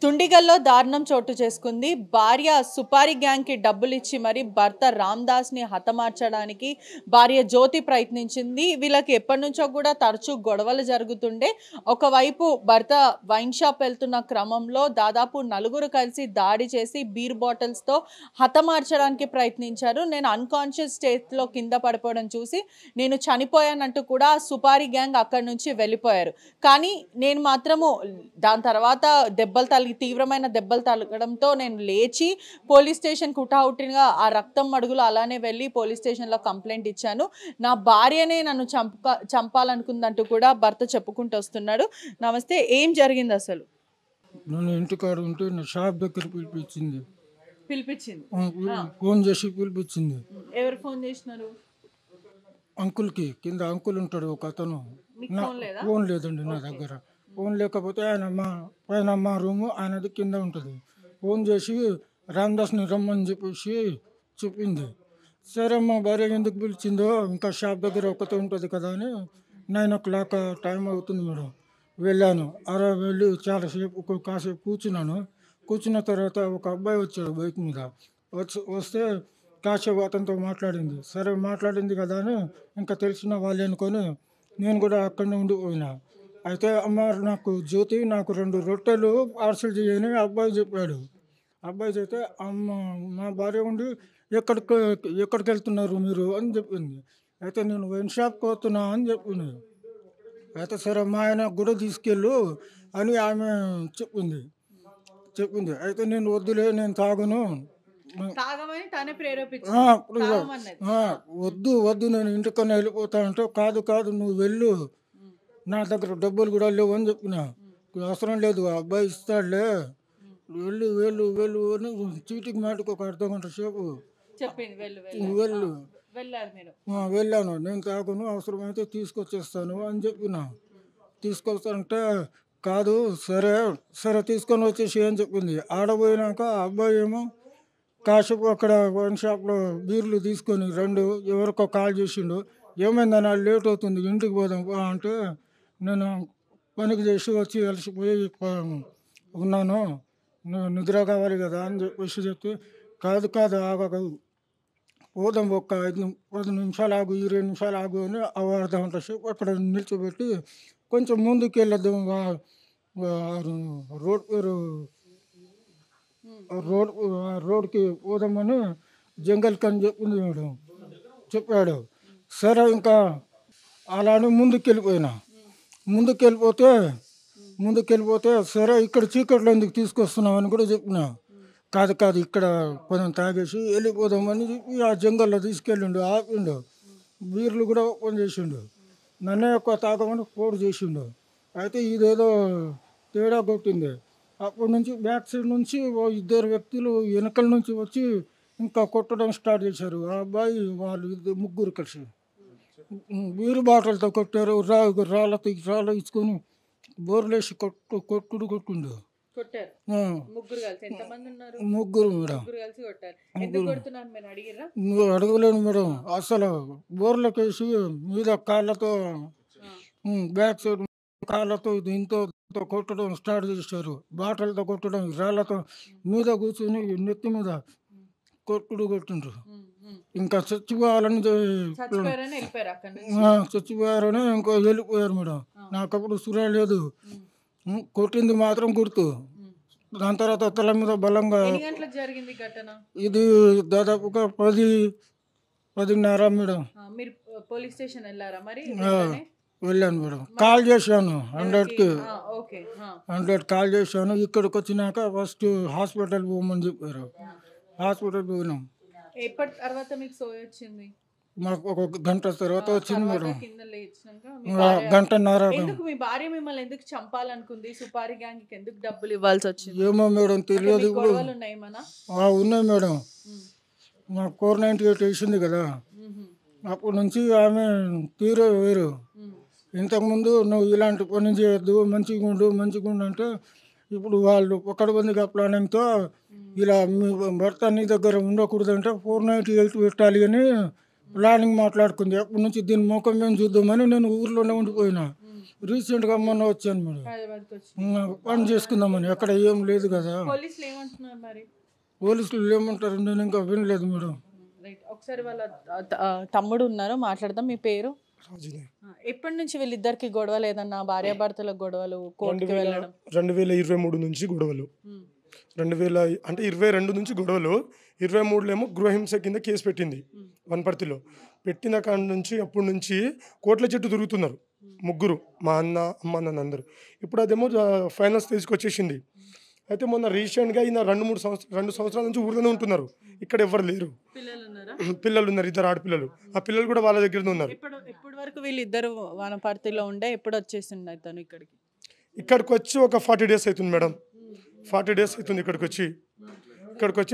తుండిగల్లో దారుణం చోటు చేసుకుంది. భార్య సుపారీ గ్యాంగ్‌కి డబ్బులిచ్చి మరి భర్త రామ్‌దాస్‌ని హతమార్చడానికి భార్య జ్యోతి ప్రయత్నించింది. వీళ్ళకి ఎప్పటినుంచో కూడా తరచూ గొడవలు జరుగుతుండే. ఒకవైపు భర్త వైన్ షాప్ వెళ్తున్న క్రమంలో దాదాపు నలుగురు కలిసి దాడి చేసి బీర్ బాటిల్స్‌తో హతమార్చడానికి ప్రయత్నించారు. నేను అన్‌కాన్షియస్ స్టేట్‌లో కింద పడిపోవడం చూసి నేను చనిపోయానంటూ కూడా సుపారీ గ్యాంగ్ అక్కడి నుంచి వెళ్ళిపోయారు. కానీ నేను మాత్రము దాని తర్వాత తీవ్రమైన దెబ్బలు తగలడంతో నేను లేచి పోలీస్ స్టేషన్‌కి హుటాహుటిన ఆ రక్తం మడుగులో అలానే వెళ్ళి పోలీస్ స్టేషన్‌లో కంప్లెయింట్ ఇచ్చాను. నా భార్యనే నన్ను చంపాలనుకుందంటూ కూడా భర్త చెప్పుకుంటూ వస్తున్నాడు. నమస్తే, ఏం జరిగింది అసలు? నేను ఇంటికాడ ఉంటే నా షాప్ దగ్గర పిలిపించింది. పిలిపించింది. ఫోన్ చేసి పిలిపించింది. ఎవరు ఫోన్ చేసినారు? అంకుల్కి కింద అంకుల్ ఉంటాడు ఒక అతను. మీకు నా ఫోన్ లేదా? ఫోన్ లేదండి నా దగ్గర. ఫోన్ లేకపోతే ఆయన పైన మా రూము ఆయనది కింద ఉంటుంది. ఫోన్ చేసి రామ్దాస్ని రమ్మని చెప్పేసి చెప్పింది. సరే మా భార్య ఎందుకు పిలిచిందో ఇంకా షాప్ దగ్గర ఒకతే ఉంటుంది కదా అని 9 o'clock టైం అవుతుంది మేడం. వెళ్ళాను. వెళ్ళి చాలాసేపు కాసేపు కూర్చున్నాను. కూర్చున్న తర్వాత ఒక అబ్బాయి వచ్చాడు బైక్ మీద. వస్తే కాసేపు అతనితో మాట్లాడింది. సరే మాట్లాడింది కదా అని ఇంకా తెలిసిన వాళ్ళే అనుకొని నేను కూడా అక్కడనే ఉండిపోయినా. అయితే అమ్మ నాకు జ్యోతి నాకు 2 రొట్టెలు పార్సల్ చేయని అబ్బాయి చెప్పాడు. అబ్బాయి చెప్తే అమ్మ మా భార్య ఉండి ఎక్కడికి ఎక్కడికి వెళ్తున్నారు మీరు అని చెప్పింది. అయితే నేను వైన్ షాప్కి పోతున్నా అని చెప్పింది. అయితే సరే మా ఆయన కూడా తీసుకెళ్ళు అని ఆమె చెప్పింది. అయితే నేను వద్దులే నేను తాగను. తాగమని తనే ఆ, ప్రేరేపించింది. ఇప్పుడు తాగమన్నది. వద్దు వద్దు నేను ఇంటికన్నా వెళ్ళిపోతా అంటే కాదు కాదు నువ్వు వెళ్ళు నా దగ్గర డబ్బులు కూడా లేవు అని చెప్పిన. అవసరం లేదు ఆ అబ్బాయి ఇస్తాడులే వెళ్ళు వెళ్ళు వెళ్ళు అని చీటికి మాటికి ఒక అర్ధగంట సేపు చెప్పింది వెళ్ళు నువ్వు వెళ్ళు. వెళ్ళారు మీరు. వెళ్ళాను నేను తాగను అవసరమైతే తీసుకొచ్చేస్తాను అని చెప్పిన. తీసుకొస్తానంటే కాదు సరే సరే తీసుకొని వచ్చేసి అని చెప్పింది. ఆడపోయినాక ఆ అబ్బాయి ఏమో కాసేపు అక్కడ వైన్ షాప్లో బీర్లు తీసుకొని 2 ఎవరికో కాల్ చేసిండు. ఏమైందన్నా లేట్ అవుతుంది ఇంటికి పోదాం అంటే నేను పనికి చేసి వచ్చి అలసిపోయి ఉన్నాను నిద్ర కావాలి కదా అని చెప్పేసి చెప్తే కాదు కాదు ఆగదు పోదాం ఒక 10 నిమిషాలు ఆగు 20 నిమిషాలు ఆగు అని అర్ధగంట సేపు అక్కడ నిల్చోబెట్టి కొంచెం ముందుకు వెళ్ళొద్దాం రోడ్ పేరు రోడ్కి పోదామని జంగల్కి అని చెప్పింది మేడం చెప్పాడు. సరే ఇంకా అలానే ముందుకెళ్ళిపోతే సరే ఇక్కడ చీకట్లో ఎందుకు తీసుకొస్తున్నామని కూడా చెప్పిన. కాదు కాదు ఇక్కడ కొంచెం తాగేసి వెళ్ళిపోదామని చెప్పి ఆ జంగల్లో తీసుకెళ్ళిండు ఆపిండు. బీర్లు కూడా ఓపెన్ చేసిండు. నన్నే ఎక్కువ తాగమని ఫోర్స్ చేసిండు. అయితే ఇదేదో తేడా కొట్టింది. అప్పటి నుంచి బ్యాక్ సైడ్ నుంచి ఓ 2 వ్యక్తులు వెనకల నుంచి వచ్చి ఇంకా కొట్టడం స్టార్ట్ చేశారు. ఆ అబ్బాయి వాళ్ళు ముగ్గురు కలిసి బీరు బాటలతో కొట్టారు. రాళ్ళు ఇచ్చుకొని బోర్లేసి కొట్టుండు. కొట్టారు. ఆ, ముగ్గురు కలిసి. ఎంతమంది ఉన్నారు? ముగ్గురు మేడం. ముగ్గురు కలిసి కొట్టారు. ఎందుకు కొడుతున్నారు మీరు అడిగిర్రా? నువ్వు అడగలేను మేడం అసలు బోర్లకేసి మీద కాళ్ళతో బ్యాక్ సైడ్ కాళ్ళతో దీంతో కొట్టడం స్టార్ట్ చేశారు. బాటలతో కొట్టడం రాళ్ళతో మీద కూర్చొని నెత్తి మీద కొట్టిండ్రు. ఇంకా చచ్చిపోవాలని చచ్చిపోయారని వెళ్ళిపోయారు అక్కడి నుంచి. చచ్చిపోయారని ఇంకో వెళ్ళిపోయారు మేడం. నాకప్పుడు సురా లేదు. కొట్టింది మాత్రం గుర్తు. దాని తర్వాత తల మీద బలంగా. ఎన్ని గంటలకు జరిగింది ఘటన? ఇది దాదాపుగా 10:30 మేడం. మీరు పోలీస్ స్టేషన్ వెళ్ళారా మరి? వెళ్ళాను మేడం. కాల్ చేశాను 100కి. ఓకే. 100 కాల్ చేశాను. ఇక్కడికి వచ్చినాక ఫస్ట్ హాస్పిటల్ పోమని చెప్పారు. హాస్పిటల్ పోయినాం. ఎప్పటి తర్వాత మీకు సోయి వచ్చింది? మాకు ఒక గంట తర్వాత వచ్చింది మేడం. కింద లేచినాక గంటన్నర. ఎందుకు మీ భార్య మిమ్మల్ని ఎందుకు చంపాలనుకుంది? సుపారీ గ్యాంగ్ కి ఎందుకు డబ్బులు ఇవ్వాల్సి వచ్చింది? ఏమో మేడం తెలియదు. ఇప్పుడు గొడవలు ఉన్నాయి మన? ఉన్నాయి మేడం. మాకు 498 వేసింది కదా అప్పటి నుంచి ఆమె తీరే వేరు. ఇంతకుముందు నువ్వు ఇలాంటి పని చేయొద్దు మంచిగా ఉండు అంటే ఇప్పుడు వాళ్ళు ఒకటిబందిగా ప్లానింగ్తో ఇలా మీ భర్త నీ దగ్గర ఉండకూడదంటే 498 పెట్టాలి అని ప్లానింగ్ మాట్లాడుకుంది. అప్పటి నుంచి దీని ముఖం మేము చూద్దామని నేను ఊర్లోనే ఉండిపోయినా. రీసెంట్గా మొన్న వచ్చాను మేడం. హైదరాబాద్కి వచ్చి పని చేసుకుందామని, అక్కడ ఏం లేదు కదా. పోలీసులు ఏమంటున్నారు మరి? పోలీసులు ఏమంటారు నేను ఇంకా వినలేదు మేడం. రైట్, ఒకసారి వాళ్ళ తమ్ముడు ఉన్నారు, మాట్లాడదాం. మీ పేరు? రాజునే. ఎప్పటి నుంచి వీళ్ళిద్దరికి గొడవలు, ఏదన్నా భార్యాభర్తల గొడవలు, కోర్టుకి వెళ్ళడం? 2023 నుంచి గొడవలు, 22 నుంచి గొడవలు, 23లో ఏమో గృహహింస కింద కేసు పెట్టింది వనపర్తిలో. పెట్టిన కాడ నుంచి అప్పటి నుంచి కోట్ల చెట్టు తిరుగుతున్నారు ముగ్గురు, మా అన్న అమ్మ నాన్న అందరూ. ఇప్పుడు అదేమో ఫైనల్స్ తీసుకొచ్చేసింది. అయితే మొన్న రీసెంట్గా ఈయన 2 సంవత్సరాల నుంచి ఊర్లోనే ఉంటున్నారు, ఇక్కడ ఎవరు లేరు. పిల్లలు ఉన్నారు, 2 ఆడపిల్లలు. ఆ పిల్లలు కూడా వాళ్ళ దగ్గరనే ఉన్నారు. ఎప్పటి వరకు వీళ్ళిద్దరు వనపర్తిలో ఉండే, ఎప్పుడు వచ్చేసిండు అతను ఇక్కడికి? ఇక్కడికి వచ్చి ఒక 40 డేస్ అవుతుంది మేడం. 40 డేస్ అవుతుంది ఇక్కడికి వచ్చి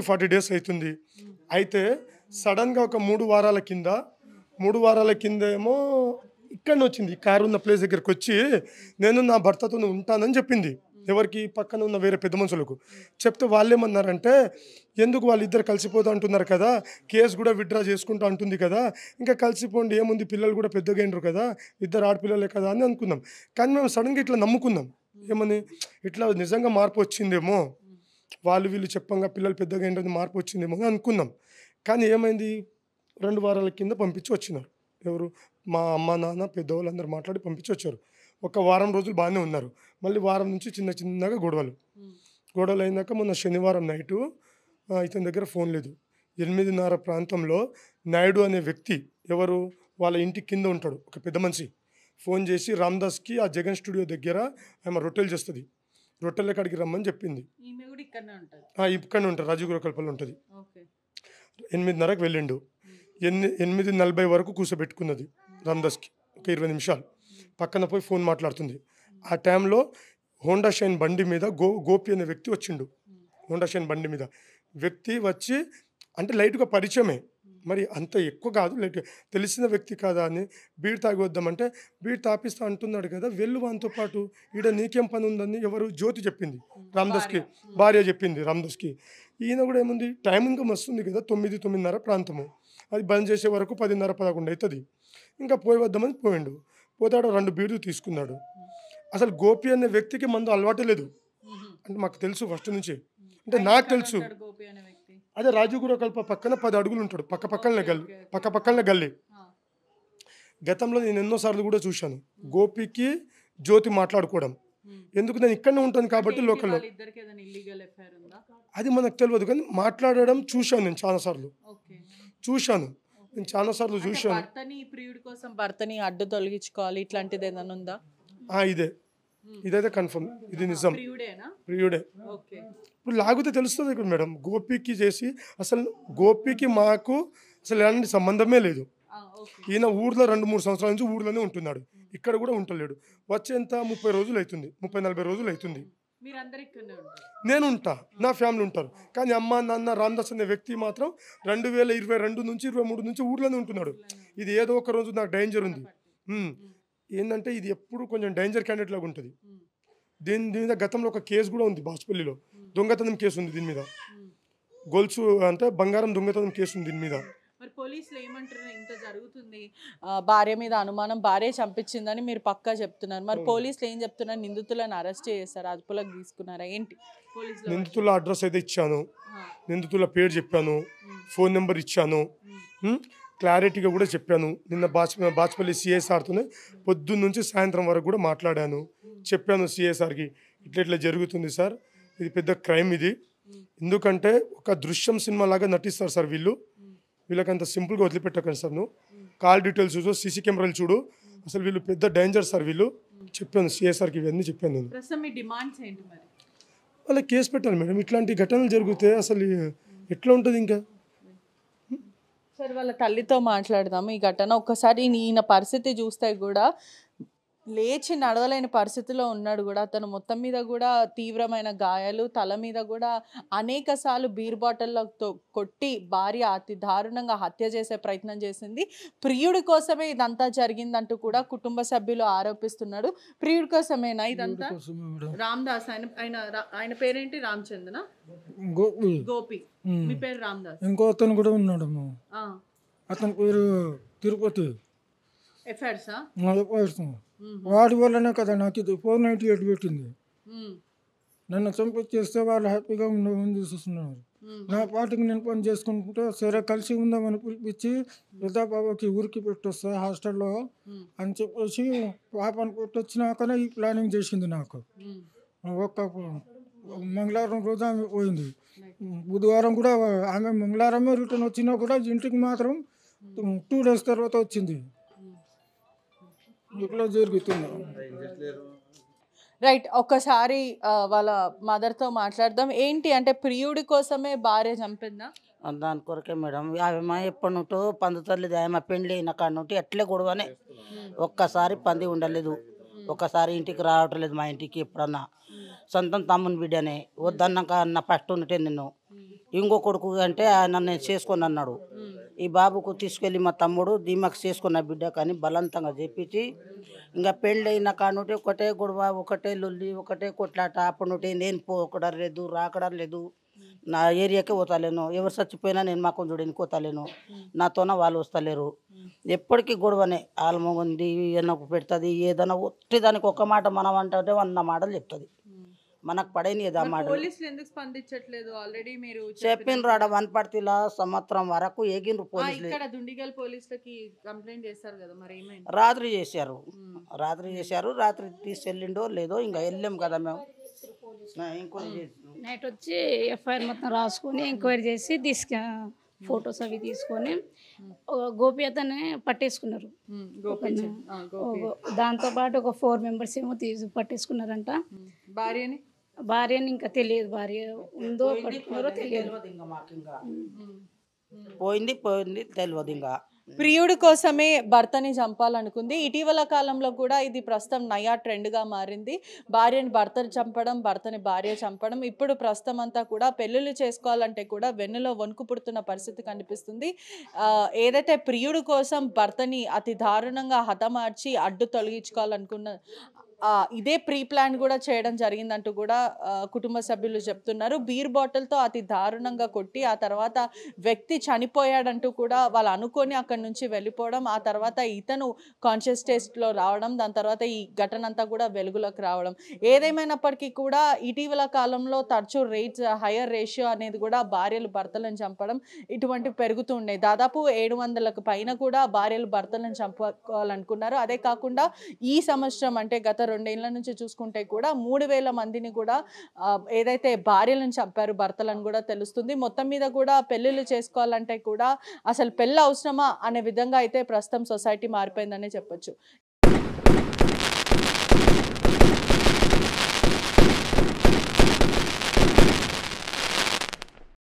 40 డేస్ అవుతుంది. అయితే సడన్గా ఒక 3 వారాల కింద ఏమో ఇక్కడ వచ్చింది, కారు ఉన్న ప్లేస్ దగ్గరికి వచ్చి నేను నా భర్తతో ఉంటానని చెప్పింది. ఎవరికి? పక్కన ఉన్న వేరే పెద్ద మనుషులకు చెప్తే వాళ్ళేమన్నారంటే, ఎందుకు వాళ్ళిద్దరు కలిసిపోతూ అంటున్నారు కదా, కేసు కూడా విత్డ్రా చేసుకుంటూ అంటుంది కదా, ఇంకా కలిసిపోండి ఏముంది, పిల్లలు కూడా పెద్దగా అయినరు కదా, 2 ఆడపిల్లలే కదా అని అనుకున్నాం. కానీ మేము సడన్గా ఇట్లా నమ్ముకున్నాం, ఏమని ఇట్లా నిజంగా మార్పు వచ్చిందేమో, వాళ్ళు వీళ్ళు చెప్పంగా పిల్లలు పెద్దగా అయినది మార్పు వచ్చిందేమో అని అనుకున్నాం. కానీ ఏమైంది, 2 వారాల కింద పంపించి వచ్చినారు. ఎవరు? మా అమ్మ నాన్న పెద్దవాళ్ళందరూ మాట్లాడి పంపించి వచ్చారు. ఒక వారం రోజులు బాగానే ఉన్నారు. మళ్ళీ వారం నుంచి చిన్నగా గొడవలు అయినాక మొన్న శనివారం నైటు ఇతని దగ్గర ఫోన్ లేదు. 8:30 ప్రాంతంలో నాయుడు అనే వ్యక్తి, ఎవరు వాళ్ళ ఇంటి కింద ఉంటాడు ఒక పెద్ద మనిషి, ఫోన్ చేసి రామ్దాస్కి ఆ జగన్ స్టూడియో దగ్గర ఆమె రొట్టెలు చేస్తుంది, రొట్టెల కాడికి రమ్మని చెప్పింది. ఇక్కడనే ఉంటుంది, రాజీవ్ గృహకల్పలో ఉంటుంది. 8:30కి వెళ్ళిండు. 8:40 వరకు కూర్చోబెట్టుకున్నది రామ్దాస్కి, ఒక 20 నిమిషాలు పక్కన పోయి ఫోన్ మాట్లాడుతుంది. ఆ టైంలో హోండా షైన్ బండి మీద గోపి అనే వ్యక్తి వచ్చిండు. హోండా షైన్ బండి మీద వ్యక్తి వచ్చి, అంటే లైట్గా పరిచయమే, మరి అంత ఎక్కువ కాదు, లైట్ తెలిసిన వ్యక్తి కాదా అని, బీడ్ తాగి వద్దామంటే బీడ్ తాపిస్తా అంటున్నాడు కదా, వెళ్ళు వానితో పాటు, ఈడ నీకేం పని ఉందని ఎవరు జ్యోతి చెప్పింది రామ్దాస్కి, భార్య చెప్పింది రామ్దాస్కి. ఈయన కూడా ఏముంది, టైం ఇంకా మస్తుంది కదా, 9-9:30 ప్రాంతము, అది బంద్ చేసే వరకు 10:30-11 అవుతుంది. ఇంకా పోయి వద్దామని పోయిండు. పోతాడు, 2 బీర్లు తీసుకున్నాడు. అసలు గోపి అనే వ్యక్తికి మందు అలవాటే లేదు, అంటే మాకు తెలుసు ఫస్ట్ నుంచి, అంటే నాకు తెలుసు. అదే రాజీవ్ గృహకల్ప పక్కన 10 అడుగులు ఉంటాడు, పక్కపక్కనే గల్లీ. గతంలో నేను ఎన్నోసార్లు కూడా చూశాను గోపికి జ్యోతి మాట్లాడుకోవడం. ఎందుకు, నేను ఇక్కడనే ఉంటాను కాబట్టి లోకల్లో, అది మనకు తెలియదు, కానీ మాట్లాడడం చూశాను నేను చాలాసార్లు చూశాను. భర్తని అడ్డు తొలగించుకోవాలి, ఇట్లాంటిది ఏదైనా ఉందా? ఇదైతే కన్ఫర్మ్, ఇది నిజం, ప్రియుడే. ఇప్పుడు లాగితే తెలుస్తుంది ఇక్కడ మేడం, గోపికి చేసి అసలు గోపికి మాకు అసలు ఎలాంటి సంబంధమే లేదు. ఈయన ఊర్లో 2-3 సంవత్సరాల నుంచి ఊర్లోనే ఉంటున్నాడు, ఇక్కడ కూడా ఉంటలేడు. వచ్చేంత 30 రోజులు అవుతుంది, 30-40 రోజులు అవుతుంది. నేను ఉంటా, నా ఫ్యామిలీ ఉంటారు, కానీ అమ్మ నాన్న రామ్దాస్ అనే వ్యక్తి మాత్రం 2022 నుంచి 23 నుంచి ఊర్లోనే ఉంటున్నాడు. ఇది ఏదో ఒక రోజు నాకు డేంజర్ ఉంది. ఏంటంటే ఇది ఎప్పుడు కొంచెం డేంజర్ క్యాండిడేట్ లాగా ఉంటుంది. దీని మీద గతంలో ఒక కేసు కూడా ఉంది, బాస్పల్లిలో దొంగతనం కేసు ఉంది, దీని మీద గొలుసు అంటే బంగారం దొంగతనం కేసు ఉంది దీని మీద. మరి పోలీసులు ఏమంటారు, ఇంత జరుగుతుంది, భార్య మీద అనుమానం, భార్య చంపించిందని మీరు పక్కా చెప్తున్నారు, మరి పోలీసులు ఏం చెప్తున్నారు? నిందితులను అరెస్ట్ చేశారు, అదుపులోకి తీసుకున్నారా ఏంటి? నిందితుల అడ్రస్ అయితే ఇచ్చాను, నిందితుల పేరు చెప్పాను, ఫోన్ నెంబర్ ఇచ్చాను, క్లారిటీగా కూడా చెప్పాను. నిన్న బాచ్పల్లి సిఎస్ఆర్తోనే పొద్దున్న నుంచి సాయంత్రం వరకు కూడా మాట్లాడాను, చెప్పాను సిఎస్ఆర్కి, ఇట్లా జరుగుతుంది సార్, ఇది పెద్ద క్రైమ్ ఇది, ఎందుకంటే ఒక దృశ్యం సినిమా లాగా నటిస్తారు సార్ వీళ్ళకి అంత సింపుల్గా వదిలిపెట్టకండి సార్, నువ్వు కాల్ డీటెయిల్స్ చూడు, సీసీ కెమెరాలు చూడు, అసలు వీళ్ళు పెద్ద డేంజర్ సార్ వీళ్ళు, చెప్పాను సిఎస్ఆర్కి, ఇవన్నీ చెప్పాను నేను. వాళ్ళకి కేసు పెట్టాలి మేడం, ఇట్లాంటి ఘటనలు జరిగితే అసలు ఎట్లా ఉంటుంది ఇంకా. సరే, వాళ్ళ తల్లితో మాట్లాడదాము ఈ ఘటన. ఒక్కసారి ఈయన పరిస్థితి చూస్తే కూడా లేచి నడవలేని పరిస్థితిలో ఉన్నాడు కూడా, అతను మొత్తం మీద కూడా తీవ్రమైన గాయాలు, తల మీద కూడా అనేక సార్లు బీర్ బాటిల్తో కొట్టి భార్య అతి దారుణంగా హత్య చేసే ప్రయత్నం చేసింది. ప్రియుడి కోసమే ఇదంతా జరిగిందంటూ కూడా కుటుంబ సభ్యులు ఆరోపిస్తున్నాడు. ప్రియుడి కోసమేనా ఇదంతా? రామ్దాస్, ఆయన పేరేంటి? రామచంద్రనా? గోపి. మీ పేరు రామ్దాస్. ఇంకో అతను కూడా ఉన్నాడు, అతని పేరు తిరుపతి. వాడి వల్లనే కదా నాకు ఇది 498 పెట్టింది. నన్ను చంపించేస్తే వాళ్ళు హ్యాపీగా ఉండమని చూస్తున్నారు. నా పాటికి నేను పని చేసుకుంటుంటే సరే కలిసి ఉందామని పిలిపించి బాబాకి ఊరికి పెట్టొస్తా హాస్టల్లో అని చెప్పేసి పాపను పెట్టొచ్చినాకనే ఈ ప్లానింగ్ చేసింది నాకు. ఒక్క మంగళవారం రోజు ఆమె పోయింది. బుధవారం కూడా ఆమె మంగళవారమే రిటర్న్ వచ్చినా కూడా ఇంటికి మాత్రం 2 days తర్వాత వచ్చింది. ఇట్లా జరుగుతుంది. రైట్. ఒక్కసారి వాళ్ళ మదర్తో మాట్లాడదాం. ఏంటి అంటే ప్రియుడి కోసమే భార్య చంపిందా? దాని కొరకే మేడం ఆమె ఎప్పటి నుంటో పందుతలేదు. ఆమె పెండ్లి అయిన కాడ నుండి ఎట్లే గొడవనే. ఒక్కసారి పంది ఉండలేదు, ఒక్కసారి ఇంటికి రావట్లేదు మా ఇంటికి. ఎప్పుడన్నా సొంతం తమ్ముని బిడ్డనే వద్దన్నాక అన్న ఫస్ట్ ఉంటే నిన్ను ఇంకో కొడుకు అంటే నన్ను చేసుకొని అన్నాడు. ఈ బాబుకు తీసుకెళ్ళి మా తమ్ముడు దీమాకు చేసుకున్న బిడ్డ కానీ బలవంతంగా చెప్పించి ఇంకా పెళ్ళి అయిన కానుంటే ఒకటే గొడవ, ఒకటే లొల్లి, ఒకటే కొట్లాట. అప్పటి నుండి నేను పోకడం లేదు, రాకడం లేదు, నా ఏరియాకే పోతలేను. ఎవరు చచ్చిపోయినా నేను మాకు చూడడానికి పోతలేను, నాతోన వాళ్ళు వస్తలేరు. ఎప్పటికీ గొడవనే. ఆల్మొంది నాకు పెడుతుంది ఏదైనా ఒట్టిదానికి ఒక మాట మనం అంటే 100 మాటలు చెప్తుంది. మనకు పడేని ఏదో మాట పోలీసులు ఎందుకు స్పందించట్లేదు? ఆల్రెడీ మీరు చెప్పిండ్రు ఆడ వనపర్తిలో సంవత్సరం వరకు ఏగిండ్రు పోలీసులు. ఇక్కడ దుండిగల్ పోలీసులకి కంప్లైంట్ చేస్తారు కదా, మరి ఏమైంది? రాత్రి చేశారు, రాత్రి తీసుకెళ్ళిండో లేదో ఇంకా వెళ్ళాం కదా మేము. నైట్ వచ్చి ఎఫ్ఐఆర్ మొత్తం రాసుకొని ఎంక్వైరీ చేసి ఫొటోస్ అవి తీసుకొని గోపి అతన్ని పట్టేసుకున్నారు. దాంతోపాటు ఒక 4 members ఏమో పట్టేసుకున్నారంట. భార్యని ఇంకా తెలియదు, భార్య ఉందో పట్టుకున్నారో తెలియదు. పోయింది తెలియదు. ఇంకా ప్రియుడి కోసమే భర్తని చంపాలనుకుంది. ఇటీవల కాలంలో కూడా ఇది ప్రస్తుతం నయా ట్రెండ్గా మారింది. భార్యని భర్తను చంపడం, భర్తని భార్య చంపడం. ఇప్పుడు ప్రస్తుతం అంతా కూడా పెళ్ళిళ్ళు చేసుకోవాలంటే కూడా వెన్నులో వణుకు పుడుతున్న పరిస్థితి కనిపిస్తుంది. ఏదైతే ప్రియుడి కోసం భర్తని అతి దారుణంగా హతమార్చి అడ్డు తొలగించుకోవాలనుకున్న ఇదే ప్రీ ప్లాన్ కూడా చేయడం జరిగిందంటూ కూడా కుటుంబ సభ్యులు చెప్తున్నారు. బీర్ బాటిల్తో అతి దారుణంగా కొట్టి ఆ తర్వాత వ్యక్తి చనిపోయాడంటూ కూడా వాళ్ళు అనుకొని అక్కడి నుంచి వెళ్ళిపోవడం, ఆ తర్వాత ఇతను కాన్షియస్ స్టేట్లో రావడం, దాని తర్వాత ఈ ఘటన అంతా కూడా వెలుగులోకి రావడం. ఏదేమైనప్పటికీ కూడా ఇటీవల కాలంలో తరచూ హైయర్ రేషియో అనేది కూడా భార్యలు భర్తలను చంపడం ఇటువంటి పెరుగుతూ ఉన్నాయి. దాదాపు 700లకు పైన కూడా భార్యలు భర్తలను చంపుకోవాలనుకున్నారు. అదే కాకుండా ఈ సంవత్సరం అంటే గత 2 ఏళ్ల నుంచి చూసుకుంటే కూడా 3000 మందిని కూడా ఏదైతే భార్యలను చంపారు భర్తలను కూడా తెలుస్తుంది. మొత్తం మీద కూడా పెళ్ళిళ్ళు చేసుకోవాలంటే కూడా అసలు పెళ్ళి అవసరమా అనే విధంగా అయితే ప్రస్తుతం సొసైటీ మారిపోయిందనే చెప్పొచ్చు.